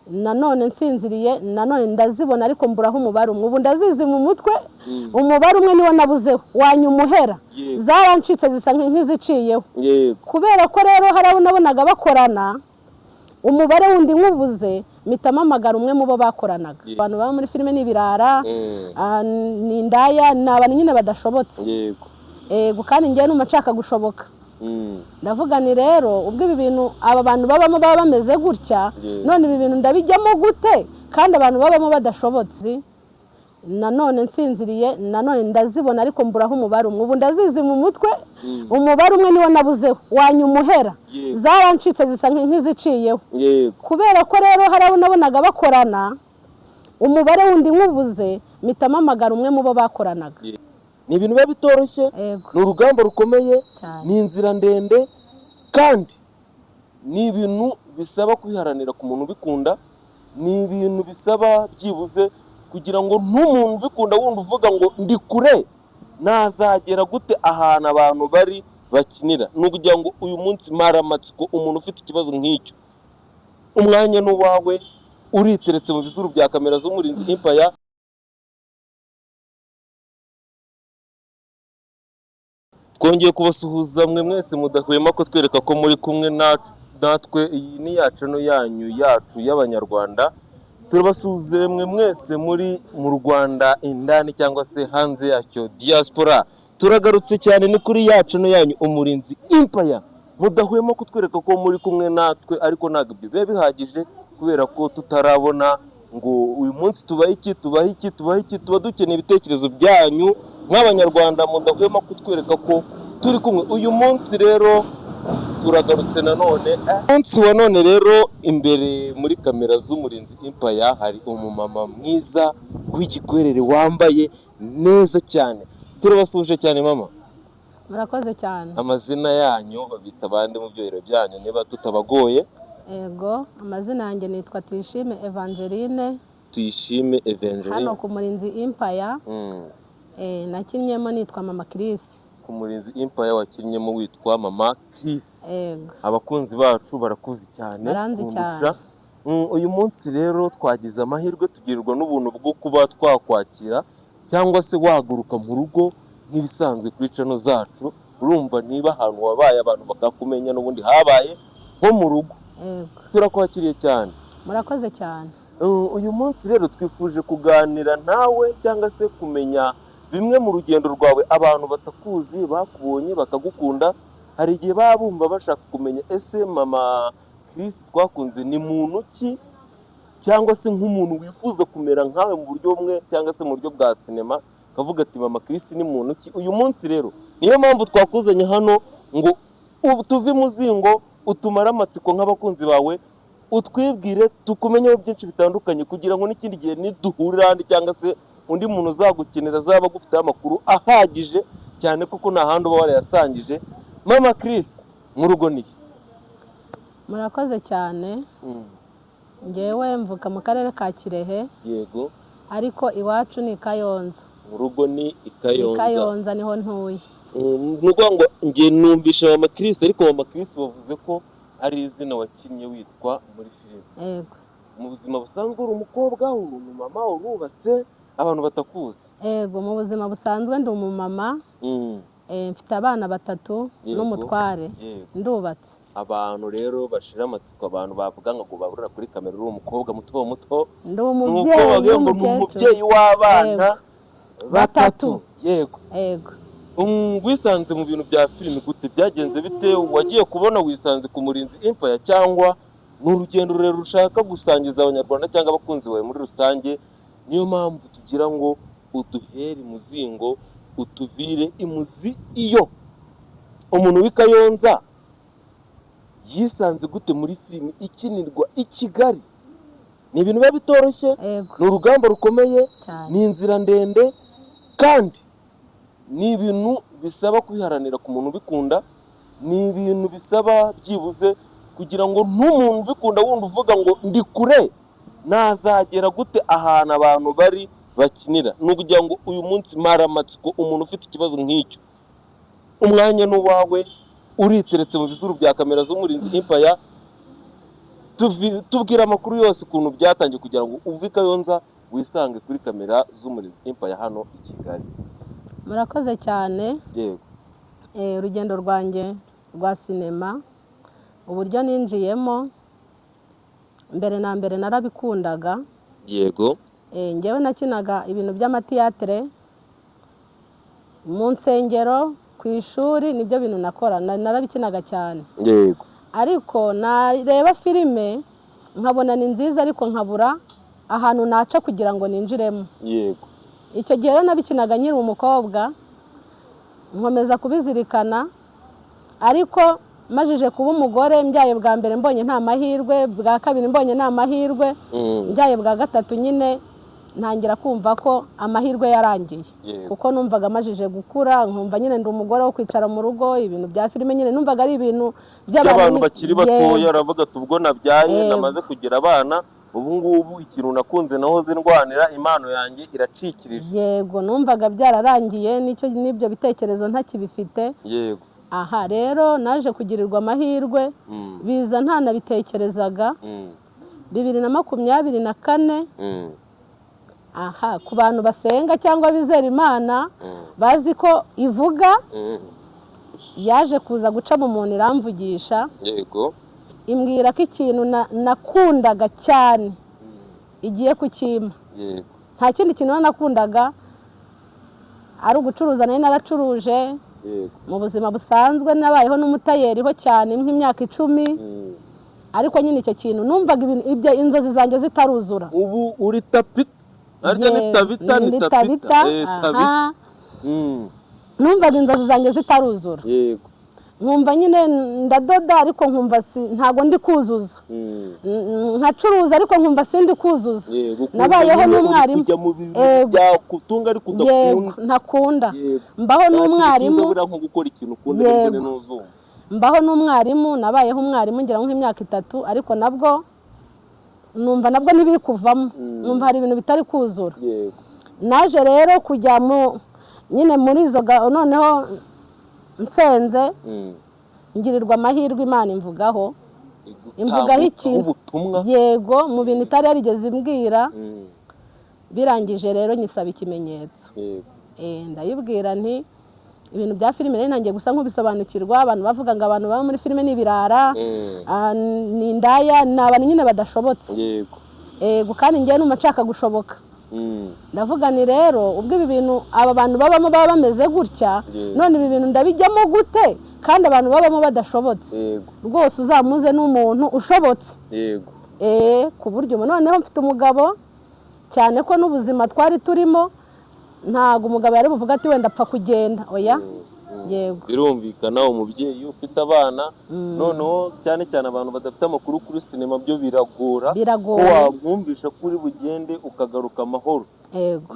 nanone nsinziriye nanone ndazibona ariko mburaho umubare umwe ubu ndazizi mu mutwe umubare umwe niwo nabuzeho wanyumuhera zarancitse zisa nk'iziciyeho kubera ko rero hari abo nabonaga bakorana umubare wundi nkubuze mitama amagara umwe mu bo bakoranaga abantu baba muri filime n'ibirara ni indaya ni abantu nyine badashobotse yego kandi ngiye n'umacaka gushoboka ndavuga ni rero ubwo ibi bintu aba bantu babamo baba bameze gutya none ibi bintu ndabijyamo gute kandi abantu babamo badashobotse nanone nsinziriye nanone ndazibona ariko mburaho umubare umwe ubu ndazizi mu mutwe umubare umwe niwo nabuzeho wanyumuhera zarancitse zisa nk'iziciyeho kubera ko rero hari abo nabonaga bakorana umubare wundi nkubuze mitama amagara umwe mu bo bakoranaga ni ibintu biba bitoroshye ni urugamba rukomeye ni inzira ndende kandi ni ibintu bisaba kubiharanira ku muntu ubikunda ni ibintu bisaba byibuze kugira ngo n'umuntu ubikunda wundi uvuga ngo ndi kure nazagera gute ahantu abantu bari bakinira ni ukugira ngo uyu munsi maramatsiko umuntu ufite ikibazo nk'icyo umwanya n'uwawe uriteretse mu bizuru bya kamera z'umurinzi Empire. Twongeye kubasuhuza mwe mwese mudahwema ko twereka ko muri kumwe natwe. Iyi ni yacu yanyu yacu y'abanyarwanda. Turabasuhuze mwe mwese muri mu Rwanda indani cyangwa se hanze yacyo diaspora. Turagarutse cyane ni kuri yacu yanyu umurinzi Empire. Mudahwema kutwereka ko muri kumwe natwe ariko ntabwo bibe bihagije kubera ko tutarabona ngo uyu munsi tuba dukeneye ibitekerezo byanyu nk'abanyarwanda. Mudahwema kutwereka ko turi kumwe uyu munsi. Rero turagarutse nanone umunsi wa none rero imbere muri kamera z'umurinzi Empire hari umumama mwiza w'igikwerere wambaye neza cyane. Turabasuje cyane mama. Murakoze cyane. Amazina yanyu babita bande mu byohero byanyu niba tutabagoye? Yego, amazina yanjye nitwa Tuyishime Evangeline. Tuyishime Evangeline. Hano ku murinzi Empire. Nakinnyemo nitwa Mama Chris. Ku murinzi Empire wakinnyemo witwa Mama Chris. Yego. Abakunzi bacu barakuzi cyane. Baranzi cyane. Uyu munsi rero twagize amahirwe tugirirwa n'ubuntu bwo kuba twakwakira cyangwa se waguruka mu rugo nk'ibisanzwe kuri channel zacu. Urumva niba ahantu wabaye abantu bakakumenya n'ubundi habaye nko mu rugo. Yego. Turakwakiriye cyane. Murakoze cyane. Uyu munsi rero twifuje kuganira nawe cyangwa se kumenya bimwe mu rugendo rwawe. Abantu batakuzi bakubonye bakagukunda, hari igihe baba bumva bashaka kumenya ese Mama Chris twakunze ni muntu ki, cyangwa se nk'umuntu wifuza kumera nkawe mu buryo bumwe cyangwa se mu buryo bwa sinema kavuga ati Mama Chris ni muntu ki. Uyu munsi rero niyo mpamvu twakuzanye hano ngo tuve muzingo utumara amatsiko nk'abakunzi bawe, utwibwire tukumenyeho byinshi bitandukanye kugira ngo n'ikindi gihe niduhurira handi cyangwa se undi muntu uzagukenera azaba agufite amakuru ahagije cyane kuko nta handi uba warayasangije. Mama Chris mu rugo ni? Murakoze cyane. Ngewe mvuka mu karere ka Kirehe. Yego. Ariko iwacu ni Kayonza. Mu rugo ni Kayonza. Kayonza niho ntuye. Nuko ngo ngiye numvisha Mama Chris ariko Mama Chris bavuze ko ari izina wakinnye witwa muri filime. Yego. Mu buzima busanzwe uri umukobwa, uri umumama, urubatse, abantu batakuzi? Yego, mu buzima busanzwe ndi umumama. Mfite abana 3 n'umutware. Ndubatse. Abantu rero bashira amatsiko, abantu bavuga ngo baburira kuri kamera uri umukobwa muto. Ndi umubyeyi w'abana 3. Yego. Yego. Wisanze mu bintu bya filime gute? Byagenze bite? Wagiye kubona wisanze ku murinzi Empire cyangwa ni urugendo rero rushaka gusangiza abanyarwanda cyangwa abakunzi bawe muri rusange? Niyo mpamvu tugira ngo uduhere muzingo utuvire imuzi. Iyo umuntu w'Ikayonza yisanze gute muri filime ikinirwa i Kigali? Ni ibintu biba bitoroshye, ni urugamba rukomeye, ni inzira ndende kandi ni ibintu bisaba kubiharanira ku muntu ubikunda. Ni ibintu bisaba byibuze kugira ngo n'umuntu ubikunda wundi uvuga ngo ndi kure nazagera gute ahantu abantu bari bakinira. Ni ukugira ngo uyu munsi maramatsiko umuntu ufite ikibazo nk'icyo umwanya n'uwawe uriteretse mu bizuru bya kamera z'umurinzi Empire. tubwira amakuru yose ukuntu byatangiye kugira ngo uve Kayonza wisange kuri kamera z'Umurinzi Empire hano i Kigali. Murakoze cyane. Yego. Urugendo rwanjye rwa sinema uburyo ninjiyemo mbere na mbere narabikundaga. Yego. Ngewe nakinaga ibintu by'amatiyatere mu nsengero, ku ishuri, nibyo bintu nakora, narabikinaga cyane. Yego. Ariko nareba filime nkabona ni nziza ariko nkabura ahantu naca kugira ngo ninjiremo. Yego. Icyo gihe rero nabikinaga nyiri umukobwa, nkomeza kubizirikana, ariko majije kuba umugore mbyaye bwa mbere mbonye nta mahirwe, bwa kabiri mbonye nta mahirwe, mbyaye bwa gatatu nyine ntangira kumva ko amahirwe yarangiye. Kuko numvaga majije gukura, nkumva nyine ndi umugore wo kwicara mu rugo, ibintu bya filime nyine numvaga ari ibintu by'abantu bakiri batoya. Aravuga ati ubwo nabyaye namaze kugira abana, ubu ngubu ikintu nakunze nahoze ndwanira impano yanjye iracikirije. Yego, numvaga byararangiye, n'ibyo bitekerezo ntakibifite. Yego. Aha rero naje kugirirwa amahirwe, biza ntanabitekerezaga. 2024 aha, ku bantu basenga cyangwa bizera Imana bazi ko ivuga, yaje kuza guca mu muntu iramvugisha. Yego. Imbwira ko ikintu nakundaga cyane igiye kukima. Yego. Nta kindi kintu nakundaga ari ugucuruza, nari naracuruje. Yego. Mu buzima busanzwe nabayeho n'umutayeriho cyane nk'imyaka 10. Ariko nyine icyo kintu numvaga ibyo inzozi zanjye zitaruzura. Ubu uri tapita. Arya ni tabita. Numvaga inzozi zanjye zitaruzura. Yego. Nkumva nyine ndadoda ariko nkumva ntago ndi kuzuza. Nkacuruza ariko nkumva sindi kuzuza. Nabayeho n'umwarimu. Kutunga ariko udakunda. Ntakunda. Mbaho n'umwarimu. Mbaho n'umwarimu, nabayeho umwarimu ngira nk'imyaka 3, ariko nabwo numva nabwo nibiri kuvamo. Numva hari ibintu bitari kuzura. Naje rero kujya nyine muri izo noneho nsenze, ngirirwa amahirwe Imana imvugaho ikintu. Yego, mu bintu itari yarigeze imbwira. Birangije rero nyisaba ikimenyetso. Ndayibwira nti ibintu bya filime rero nangiye gusa nk'ubisobanukirwa. Abantu bavuga ngo abantu baba muri filime ni birara, ni indaya, ni abantu nyine badashobotse. Yego. Kandi ngiye n'umacaka gushoboka. Ndavuga ni rero ubwo ibi bintu aba bantu babamo baba bameze gutya, none ibi bintu ndabijyamo gute kandi abantu babamo badashobotse? Rwose uzamuze n'umuntu ushobotse. Yego. Ku buryo noneho mfite umugabo, cyane ko n'ubuzima twari turimo ntago umugabo yari buvuga ati wenda apfa kugenda. Oya. Yego. Birumvikana umubyeyi ufite abana, noneho cyane cyane abantu badafite amakuru kuri sinema byo biragora ko wamwumvisha kuri bugende ukagaruka amahoro. Yego.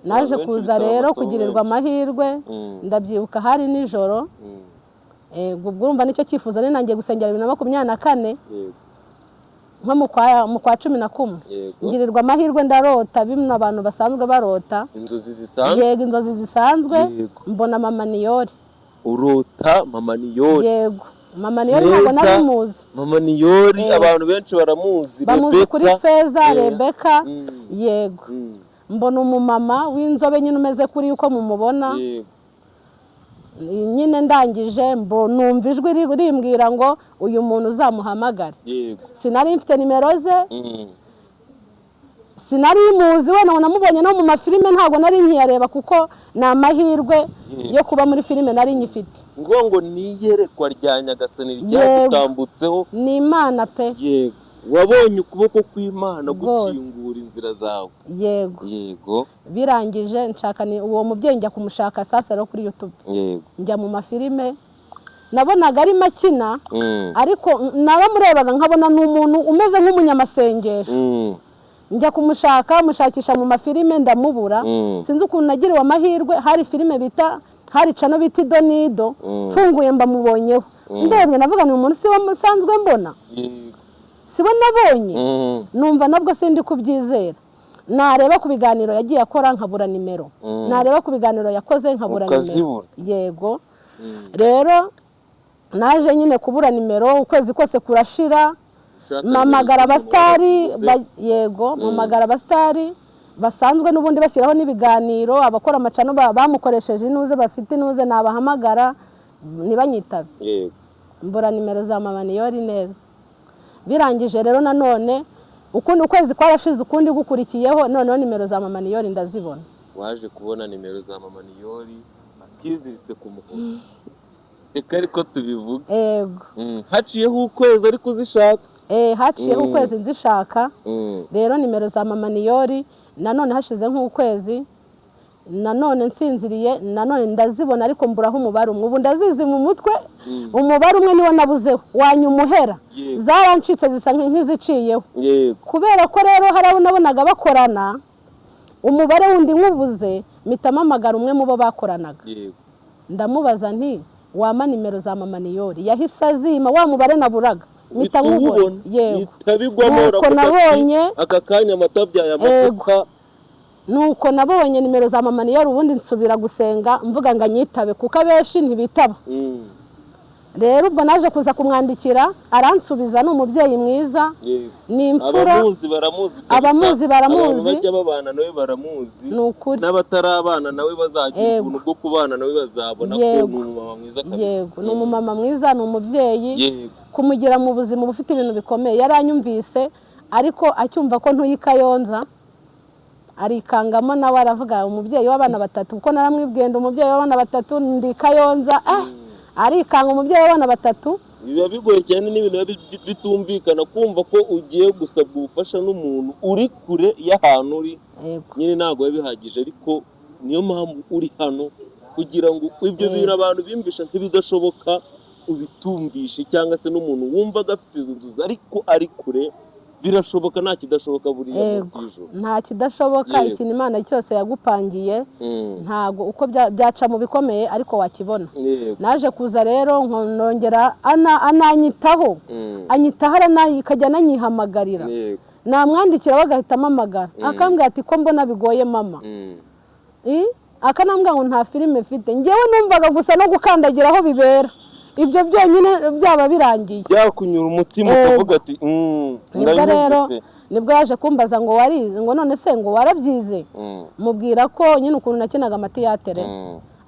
Naje kuza rero kugirirwa amahirwe. Ndabyibuka hari nijoro. Ubwo urumva nicyo cyifuzo nari nangiye gusengera 2024. Nko mu kwa 11 ngirirwa amahirwe ndarota bimwe abantu basanzwe barota. Inzozi zisanzwe. Yego, inzozi zisanzwe. Mbona Mama Niyori. Urota Mama Niyori? Yego. Mama Niyori ntabwo nabimuzi. Mama Niyori abantu benshi baramuzi. Bamuzi kuri Feza, Rebeka. Yego. Mbona umumama w'inzobe nyine umeze kuri uko mumubona. Yego. Nyine ndangije numva ijwi rimbwira ngo uyu muntu uzamuhamagare. Yego. Sinari mfite nimero ze. Sinari muzi, we namubonye no mu mafilime ntabwo nari nkiyareba kuko na amahirwe yo kuba muri filime nari nyifite. Ngo niyerekwa rya Nyagasani ryagutambutseho. Ni Imana pe. Yego. Wabonye ukuboko kw'Imana gukingura inzira zawe. Yego. Yego. Birangije nshaka ni uwo mubyeyi njya kumushaka sasa rero kuri YouTube. Yego. Njya mu mafilime, nabonaga ari makina, ariko naramurebaga nkabona n'umuntu umeze nk'umunyamasengesho. Njya kumushaka, mushakisha mu mafilime ndamubura. Sinzi ukuntu nagiriwe amahirwe, hari filime bita hari cano bita Idonido, funguye mbamubonyeho. Ndebye navuga ni umuntu si wamusanzwe mbona. Sibo nabonye. Numva nabwo sindi kubyizera. Nareba ku biganiro yagiye akora nkabura nimero. Nareba ku biganiro yakoze nkabura nimero. Yego. Rero naje nyine kubura nimero, ukwezi kose kurashira. mpamagara abasitari yego mpamagara abasitari basanzwe n'ubundi bashyiraho n'ibiganiro abakora amacano bamukoresheje inuze bafite inuze nabahamagara ntibanyitabe mbura nimero za mama Niyori neza birangije rero nanone ukundi ukwezi kwarashize ukundi gukurikiyeho noneho nimero za mama Niyori ndazibona waje kubona nimero za mama Niyori akiziritse ku mukono reka ariko tubivuga yego haciyeho ukwezi ariko uzishaka haciyeho ukwezi nzishaka rero nimero za mama Niyori nanone hashize nk'ukwezi nanone nsinziriye nanone ndazibona ariko mburaho umubare umwe ubu ndazizi mu mutwe umubare umwe niwo nabuzeho wanyumuhera zarancitse zisa nk'iziciyeho kubera ko rero hari abo nabonaga bakorana umubare wundi nkubuze mitamamagara umwe mu bo bakoranaga ndamubaza nti wama nimero za mama Niyori yahise azima wa mubare naburaga mita nkubona yego nabonye aka kanya amatabya y'amafuka nuko nabonye nimero za mama Niyori ubundi nsubira gusenga mvuga ngo anyitabe kuko abenshi ntibitaba rero ubwo naje kuza kumwandikira aransubiza ni umubyeyi mwiza ni imfura abamuzi baramuzi bajya babana nawe baramuzi n'abatarabana nawe bazagira ubuntu bwo kubana nawe bazabona ko ni umumama mwiza kabisa yego ni umumama mwiza ni umubyeyi kumugira mu buzima bufite ibintu bikomeye yaranyumvise ariko acyumva ko ntuyi Kayonza arikangamo nawe aravuga umubyeyi w'abana batatu kuko naramwibwenda umubyeyi w'abana batatu ndi Kayonza arikanga umubyeyi w'abana batatu biba bigoye cyane n'ibintu bitumvikana kumva ko ugiye gusabwa ubufasha n'umuntu uri kure y'ahantu uri nyine ntabwo biba bihagije ariko niyo mpamvu uri hano kugira ngo ibyo bintu abantu bimvisha nk'ibidashoboka ubitumvishe cyangwa se n'umuntu wumva adafite izo nzozi ariko ari kure birashoboka nta kidashoboka buriya munsi y'ijoro nta kidashoboka ikintu Imana cyose yagupangiye ntago uko byaca mu bikomeye ariko wakibona naje kuza rero nongera ananyitaho anyitaho ikajya ananyihamagarira namwandikira bagahita amamagara akambwira ati ko mbona bigoye mama akanambwira ngo nta filime mfite ngewe numvaga gusa no gukandagira aho bibera ibyo byonyine byaba birangiye byakunyura umutima ukavuga ati nibwo rero nibwo yaje kumbaza ngo warize ngo none se ngo warabyize mubwira ko nyine ukuntu nakinaga amatiyatere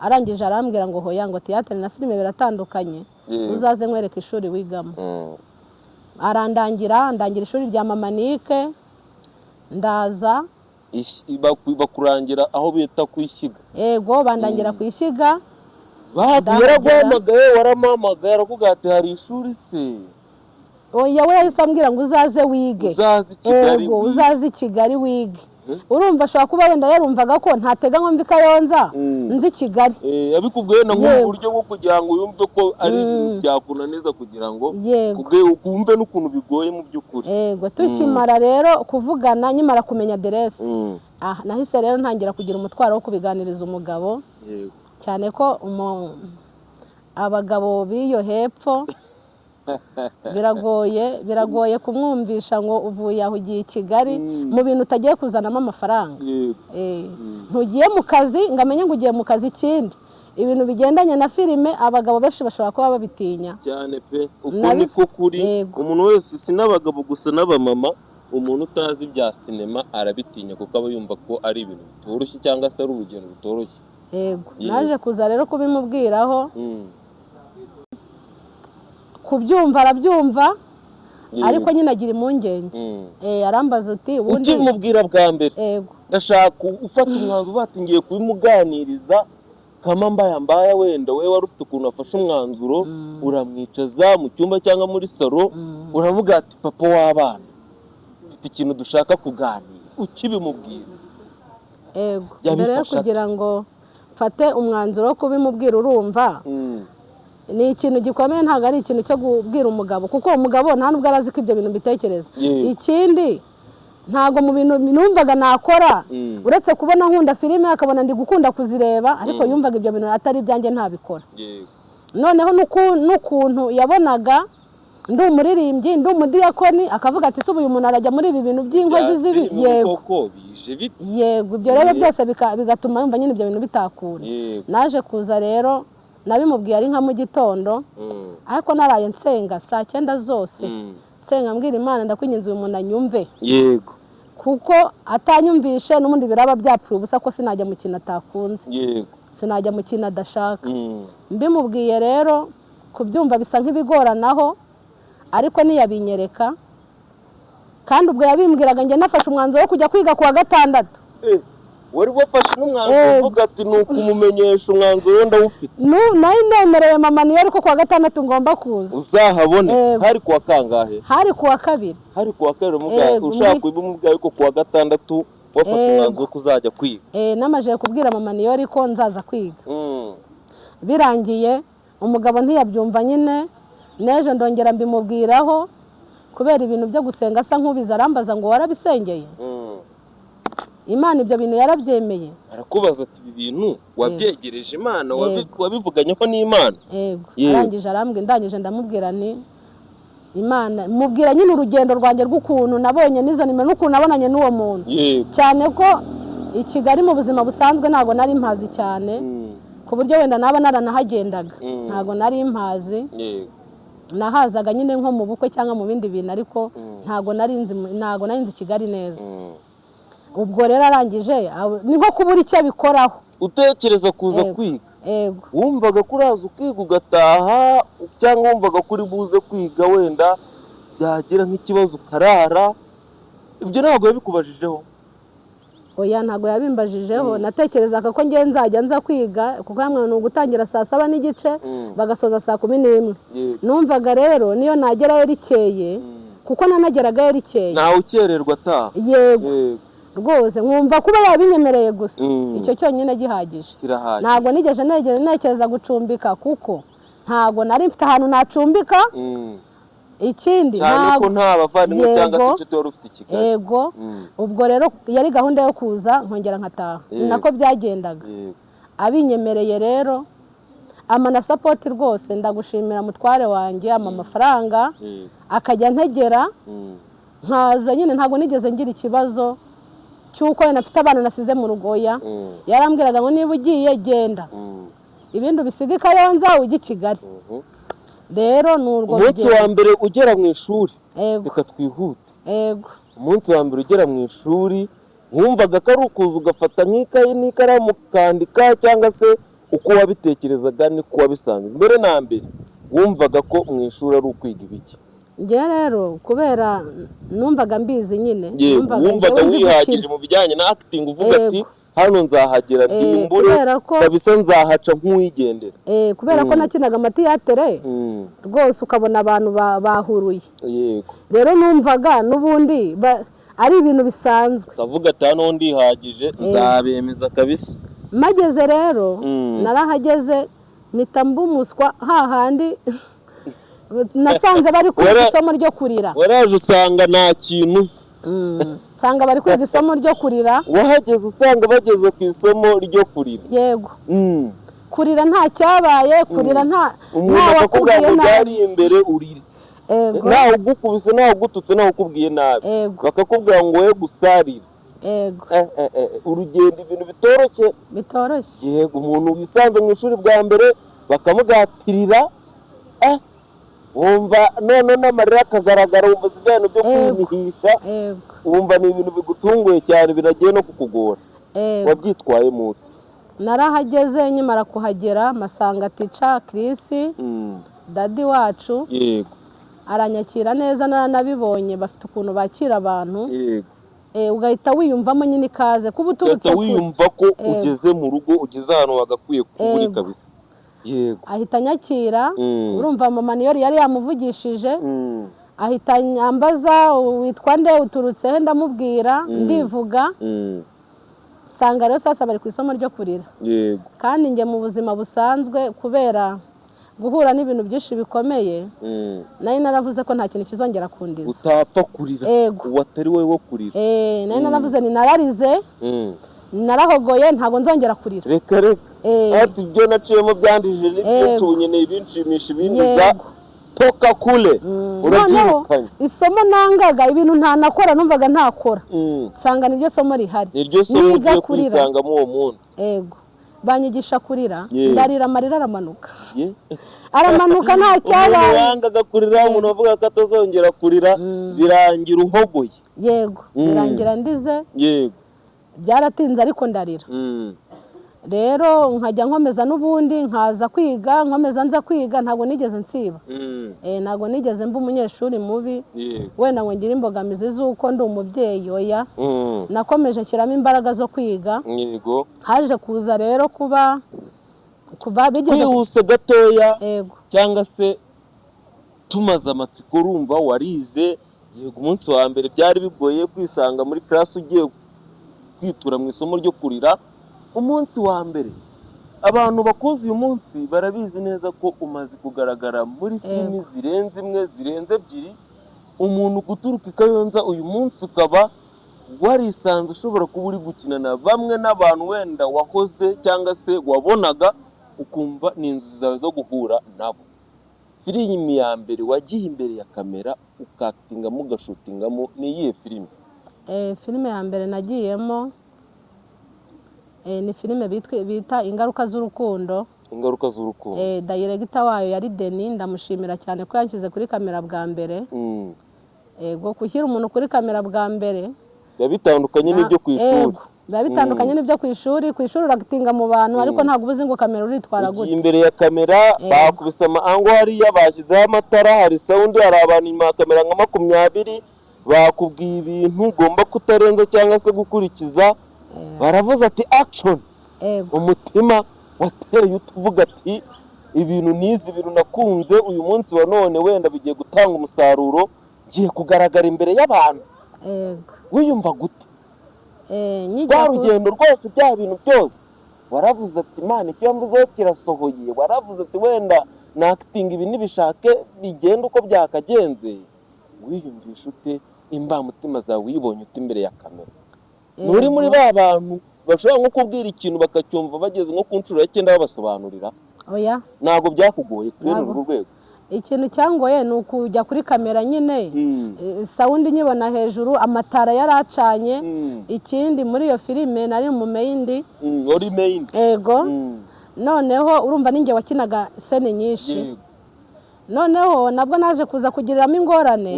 arangije arambwira ngo hoya ngo tiyatere na filime biratandukanye uzaze nkwereka ishuri wigamo ndangira ishuri rya mama Nike ndaza bakurangira aho bita kwishyiga yego bandangira kwishyiga yaraguhamagaye waramamagaye aravuga ati hari ishuri se oya we yahise ambwira ngo uzaze wige uzaze i Kigali wige urumva ashobora kuba wenda yarumvaga ko ntatega ngo mvi Kayonza nzi Kigali yabikubwiye na mu buryo bwo kugira ngo yumve ko ari ibintu byakunaniza kugira ngo ukumve n'ukuntu bigoye mu by'ukuri yego tukimara rero kuvugana nyimara kumenya aderesi nahise rero ntangira kugira umutwaro wo kubiganiriza umugabo cyane ko abagabo b'iyo hepfo biragoye kumwumvisha ngo uvuye aho ugiye i Kigali mu bintu utagiye kuzanamo amafaranga ntugiye mu kazi ngo amenye ngo ugiye mu kazi ikindi ibintu bigendanye na filime abagabo benshi bashobora kuba babitinya cyane pe uko niko kuri umuntu wese si n'abagabo gusa n'abamama umuntu utazi ibya sinema arabitinya kuko aba yumva ko ari ibintu bitoroshye cyangwa se ari urugendo rutoroshye yego naje kuza rero kubimubwiraho kubyumva arabyumva ariko nyine agira impungenge arambaza uti ubundi ukimubwira bwa mbere ndashaka ufata umwanzuro batingiye kubimuganiriza kama mbaya wenda we wari ufite ukuntu afashe umwanzuro uramwicaza mu cyumba cyangwa muri salo uravuga ati papa w'abana ufite ikintu dushaka kuganira ukibimubwira mbere yo kugira ngo mfate umwanzuro wo kubimubwira urumva ni ikintu gikomeye ntabwo ari ikintu cyo kubwira umugabo kuko umugabo nta nubwo arazi ko ibyo bintu mbitekereza ikindi ntabwo mu bintu numvaga nakora uretse kubona nkunda filime akabona ndi gukunda kuzireba ariko yumvaga ibyo bintu atari ibyanjye ntabikora noneho n'ukuntu yabonaga ndi umuririmbyi ndi umudiyakoni akavuga ati uyu muntu arajya muri ibi bintu by'inkozi z'ibi yego ibyo rero byose bigatuma yumva nyine ibyo bintu bitakura naje kuza rero nabimubwiye ari nka mu gitondo ariko naraye nsenga saa 9 zose nsenga mbwira Imana ndakwinginze uyu muntu anyumve yego kuko atanyumvishe n'ubundi biraba byapfuye ubusa ko sinajya mu kintu atakunze yego sinajya mu kintu adashaka mbimubwiye rero kubyumva bisa nk'ibigoranaho ariko niyabinyereka kandi ubwo yabimbwiraga njye nafashe umwanzuro wo kujya kwiga kuwa gatandatu wari wafashe n'umwanzuro uvuga ati ni ukumumenyesha umwanzuro ndawufite nari nemereye mama niyo ariko kuwa gatandatu ngomba kuza uzahabone hari kuwa kangahe hari kuwa kabiri ushaka kubimubwira ariko kuwa gatandatu wafashe umwanzuro wo kuzajya kwiga namaje kubwira mama niyo ariko nzaza kwiga birangiye umugabo ntiyabyumva nyine n'ejo ndongera mbimubwiraho kubera ibintu byo gusenga asa nk'ubiza arambaza ngo warabisengeye Imana ibyo bintu yarabyemeye arakubaza ati ibi bintu wabyegereje Imana wabivuganyeho n'Imana arangije arambwira ndangije ndamubwira ni Imana mubwira nyine urugendo rwanjye rw'ukuntu nabonye n'izo nimero n'ukuntu nabonanye n'uwo muntu cyane ko i Kigali mu buzima busanzwe ntago nari mpazi cyane ku buryo wenda naba naranahagendaga ntago nari mpazi nahazaga nyine nko mu bukwe cyangwa mu bindi bintu ariko ntago nari nzi Kigali neza ubwo rero arangije ni nko kubura icyo bikoraho utekereza kuza kwiga wumvaga ko uraza ukiga ugataha cyangwa wumvaga ko uri buze kwiga wenda byagira nk'ikibazo ukarara ibyo ntabwo yabikubajijeho oya ntabwo yabimbajijeho natekerezaga ko ngiye nzajya nza kwiga kuko hamwe ni ugutangira saa 7:30 bagasoza saa 11 numvaga rero niyo nagerayo rikeye kuko nanageraga rikeye nawe ukererwa ataha yego rwose nkumva kuba yabinyemereye gusa icyo cyonyine gihagije ntabwo nigeze ntekereza gucumbika kuko ntabwo nari mfite ahantu nacumbika ikindi cyane ko nta bavandimwe cyangwa se inshuti wari ufite i Kigali yego ubwo rero yari gahunda yo kuza nkongera nkataha nako byagendaga abinyemereye rero amana support rwose ndagushimira mutware wanjye amafaranga akajya ntegera nkaza nyine ntabwo nigeze ngira ikibazo cyuko nafite abana nasize mu rugoya yarambwiraga ngo niba ugiye genda ibindi bisiga Kayonza ujye i Kigali rero nurwo umunsi wa mbere ugera mu ishuri reka twihute umunsi wa mbere ugera mu ishuri wumvaga ko ari ukuza ugafata nk'ikayi n'ikaramu ukandika cyangwa se uko wabitekerezaga niko wabisanzwe mbere na mbere wumvaga ko mu ishuri ari ukwiga ibiki njye rero kubera numvaga mbizi nyine wumvaga wihagije mu bijyanye na acting uvuga ati hano nzahagera ndimbure kabisa nzahaca nk'uwigendera kubera ko nakinaga amatiyatere rwose ukabona abantu bahuruye yego rero numvaga n'ubundi ari ibintu bisanzwe kavuga ati hano ndihagije nzabemeza kabisa mageze rero narahageze mpita mbumuswa hahandi nasanze bari kwiga isomo ryo kurira waraje usanga nta kintu uzi usanga bari kwiga isomo ryo kurira wahageze usanga bageze ku isomo ryo kurira yego kurira nta cyabaye kurira nta umuntu akakubwira ngo byari imbere urire ntawe ugukubise ntawe ugututse ntawe ukubwiye nabi bakakubwira ngo we gusarira urugendo ibintu bitoroshye yego umuntu wisanze mu ishuri bwa mbere bakamugatirira wumva none n'amarira akagaragara wumva si ibintu byo kwinihisha wumva ni ibintu bigutunguye cyane binagiye no kukugora wabyitwaye muti narahageze nyimara kuhagera masanga tica Chris dadi wacu yego aranyakira neza naranabibonye bafite ukuntu bakira abantu yego ugahita wiyumvamo nyine ikaze kuba uturutse wiyumva ko ugeze mu rugo ugeze ahantu wagakwiye kuburi kabisa yego ahita nyakira urumva mama niyo yari yamuvugishije ahita nyambaza witwa nde uturutse he ndamubwira ndivuga sanga rero sasa bari ku isomo ryo kurira yego kandi nge mu buzima busanzwe kubera guhura n'ibintu byinshi bikomeye nari naravuze ko nta kintu kizongera kundiza utapfa kurira watari wowe wo kurira nari naravuze ni nararize narahogoye ntago nzongera kurira reka ati ibyo naciyemo byandije n'ibyo nkeneye ibinshimisha ibindiza toka kule urabyirukanye isomo nangaga ibintu ntanakora numvaga ntakora nsanga niryo somo rihari niryo somo ugiye kwisangamo uwo munsi yego banyigisha kurira Yeah. ndarira amarira aramanuka Yeah. aramanuka nta umuntu cyabaye wangaga kurira umuntu avuga ko atazongera kurira birangira uhogoye yego birangira ndize yego byaratinze ariko ndarira rero nkajya nkomeza n'ubundi nkaza kwiga nkomeza nza kwiga ntabwo nigeze nsiba ntabwo nigeze mba umunyeshuri mubi wenda ngo ngire imbogamizi z'uko ndi umubyeyi oya nakomeje nshyiramo imbaraga zo kwiga yego haje kuza rero kuba bigeze kwihuse gatoya yego cyangwa se tumaze amatsiko urumva warize yego umunsi wa mbere byari bigoye kwisanga muri class ugiye kwitura mu isomo ryo kurira umunsi wa mbere abantu bakuze uyu munsi barabizi neza ko umaze kugaragara muri filimi zirenze imwe zirenze ebyiri umuntu guturuka i Kayonza uyu munsi ukaba warisanze ushobora kuba uri gukinana bamwe n'abantu wenda wahoze cyangwa se wabonaga ukumva ni inzozi zawe zo guhura nabo. Filimi ya mbere wagiye imbere ya kamera ukakitingamo ugashutingamo ni iyihe filime? Filime ya mbere nagiyemo ni filime bita Ingaruka z'urukundo. Ingaruka z'urukundo. Director wayo yari Denis, ndamushimira cyane ko yanshyize kuri kamera bwa mbere. Ego kushyira umuntu kuri kamera bwa mbere bitandukanye n'ibyo ku ishuri. Bitandukanye n'ibyo ku ishuri uragitinga mu bantu ariko ntabwo ubuzi ngo kamera uritwara gute. Imbere ya kamera bakubise amango hariya bashyizeho amatara, hari sound, hari abantu inyuma ya kamera nka 20 bakubwiye ibintu ugomba kutarenza cyangwa se gukurikiza. Baravuze ati action. Umutima wateye utuvuga ati ibintu nizi ibintu nakunze uyu munsi wa none wenda bigiye gutanga umusaruro giye kugaragara imbere y'abantu. Wiyumva gute? Kwa rugendo rwose bya bintu byose waravuze ati Imana icyo mvuzeho kirasohoye, waravuze ati wenda na acting ibi nibishake bigenda uko byakagenze. Wiyumvisha ute imbamutima zawe uyibonye ute imbere ya kamera? Nuri muri ba bantu bashobora nko kubwira ikintu bakacyumva bageze nko ku nshuro ya 9 babasobanurira? Oya, ntago byakugoye kubera urwo rwego. Ikintu cyangoye ni ukujya kuri kamera nyine sound nyibona hejuru, amatara yaracanye. Ikindi muri iyo filime nari mu main. Uri main? Ego. Noneho urumva ninjye wakinaga scene nyinshi. Noneho nabwo naje kuza kugiriramo ingorane.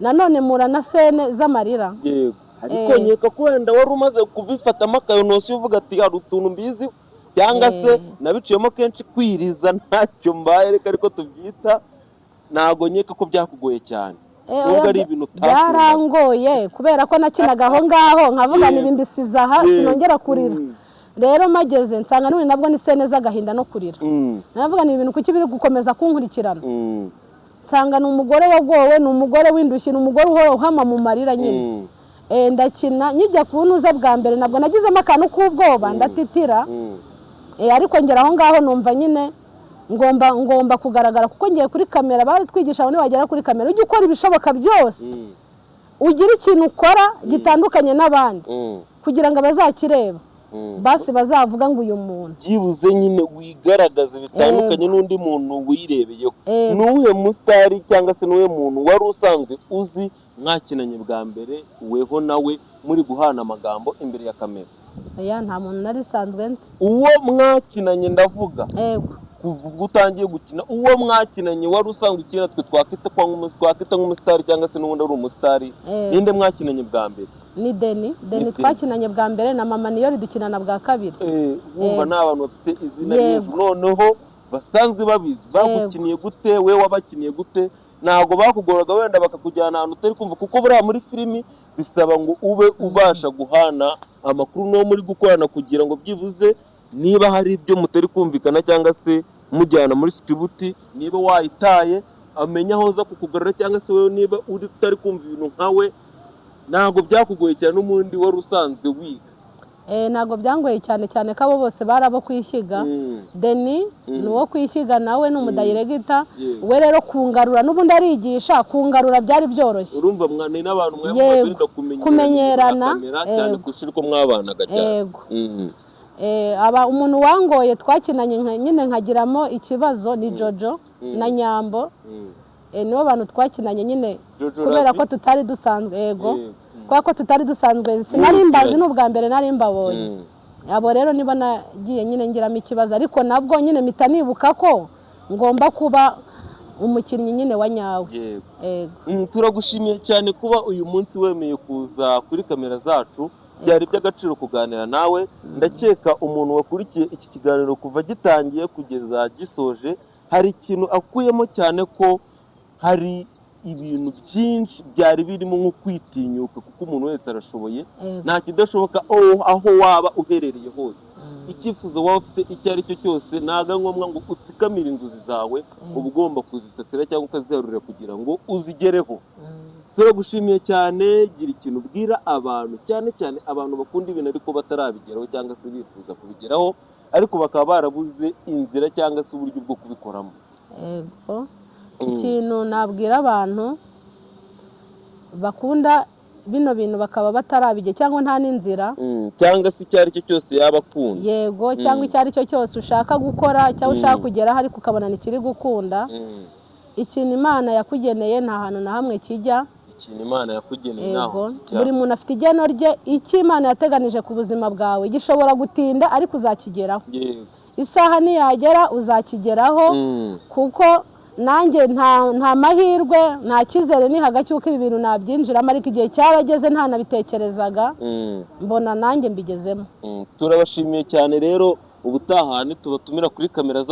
Nanone mura na scene z'amarira. Yego. Ariko nyeka ko wenda wari umaze kubifatamo akayonosi uvuga ati hari utuntu mbizi cyangwa se nabiciyemo kenshi kwiriza ntacyo mbaye reka ariko tubyita, ntago nyeka ko byakugoye cyane. Nubwo ari ibintu byarangoye kubera ko nakinaga aho ngaho nkavuga nibimbisiza aha sinongera kurira. Rero mageze nsanga none nabwo ni scene z'agahinda no kurira. Navuga ni ibintu kuki biri gukomeza kunkurikirana. Nsanga ni umugore wagowe, ni umugore w'indushyi, ni umugore uhama mu marira nyine. Ndakina nyijya kunuza bwa mbere nabwo nagizemo akantu k'ubwoba ndatitira. Ariko ngera aho ngaho numva nyine ngomba kugaragara kuko ngiye kuri kamera bari twigisha abone bagera kuri kamera ujye ukora ibishoboka byose. Ugira ikintu ukora gitandukanye n'abandi kugira ngo abazakireba basi bazavuga ngo uyu muntu byibuze nyine wigaragaza bitandukanye n'undi muntu wirebeyeho. Nuwe mustari cyangwa se nuwe muntu wari usanzwe uzi mwakinanye bwa mbere weho nawe muri guhana amagambo imbere ya kamera? Oya, nta muntu nari sanzwe nzi. Uwo mwakinanye ndavuga kuvuga utangiye gukina uwo mwakinanye wari usanzwe ukina twe twakita nk'umustari cyangwa se n'ubundi ari umustari, ninde mwakinanye bwa mbere? Ni Denis twakinanye bwa mbere na mama niyo dukinana bwa kabiri. Wumva nta bantu bafite izina ry'ejo noneho basanzwe babizi bagukiniye gute, we wabakiniye gute? Ntago bakugoraga wenda bakakujyana ahantu utari kumva kuko buriya muri filimi bisaba ngo ube ubasha guhana amakuru no muri gukorana kugira ngo byibuze niba hari ibyo mutari kumvikana cyangwa se mujyana muri script niba wayitaye amenya aho za kukugarura cyangwa se wewe niba uri utari kumva ibintu nkawe. Ntago byakugoye cyane n'umundi wari usanzwe wiga? Ntago byangoye cyane cyane ko abo bose barabo kwishiga. Denis ni uwo kwishiga nawe ni umudirector we rero kungarura n'ubundi arigisha kungarura byari byoroshye. Urumva mwana n'abantu mwamaze kumenyerana cyane kushira ko mwabanaga cyane. Aba umuntu wangoye twakinanye nyine nkagiramo ikibazo ni Jojo na Nyambo. Nibo bantu twakinanye nyine kubera ko tutari dusanzwe. Kwa ko tutari dusanzwe sinari mbazi n'ubwa mbere nari mbabonye. abo rero niba nagiye nyine ngiramo ikibazo, ariko nabwo nyine mpita nibuka ko ngomba kuba umukinnyi nyine wa nyawe. Yego. Turagushimiye cyane kuba uyu munsi wemeye kuza kuri kamera zacu, byari by'agaciro kuganira nawe. Ndakeka umuntu wakurikiye iki kiganiro kuva gitangiye kugeza gisoje hari ikintu akuyemo, cyane ko hari ibintu byinshi byari birimo nko kwitinyuka, kuko umuntu wese arashoboye, nta kidashoboka aho waba uherereye hose. Icyifuzo waba ufite icyo ari cyo cyose, ntago ngombwa ngo utsikamire inzozi zawe, uba ugomba kuzisasira cyangwa ukaziharurira kugira ngo uzigereho. Turagushimiye cyane. Gira ikintu ubwira abantu, cyane cyane abantu bakunda ibintu ariko batarabigeraho cyangwa se bifuza kubigeraho ariko bakaba barabuze inzira cyangwa se uburyo bwo kubikoramo. Yego. Ikintu nabwira abantu bakunda bino bintu bakaba batarabige cyangwa nta n'inzira, cyangwa se icyo ari cyo cyose yaba akunda. Yego, cyangwa icyo ari cyo cyose ushaka gukora cyangwa ushaka kugeraho ariko ukabona ntikiri gukunda, ikintu Imana yakugeneye nta hantu na hamwe kijya. Ikintu Imana yakugeneye naho kijya. Buri muntu afite igeno rye, icyo Imana yateganije ku buzima bwawe gishobora gutinda ariko uzakigeraho. Yego. Isaha niyagera uzakigeraho, kuko nanjye nta mahirwe nta cyizere ni hagati y'uko ibi bintu nabyinjiramo, ariko igihe cyarageze nta nabitekerezaga, mbona nanjye mbigezemo. Turabashimiye cyane rero, ubutaha nitubatumira kuri kamera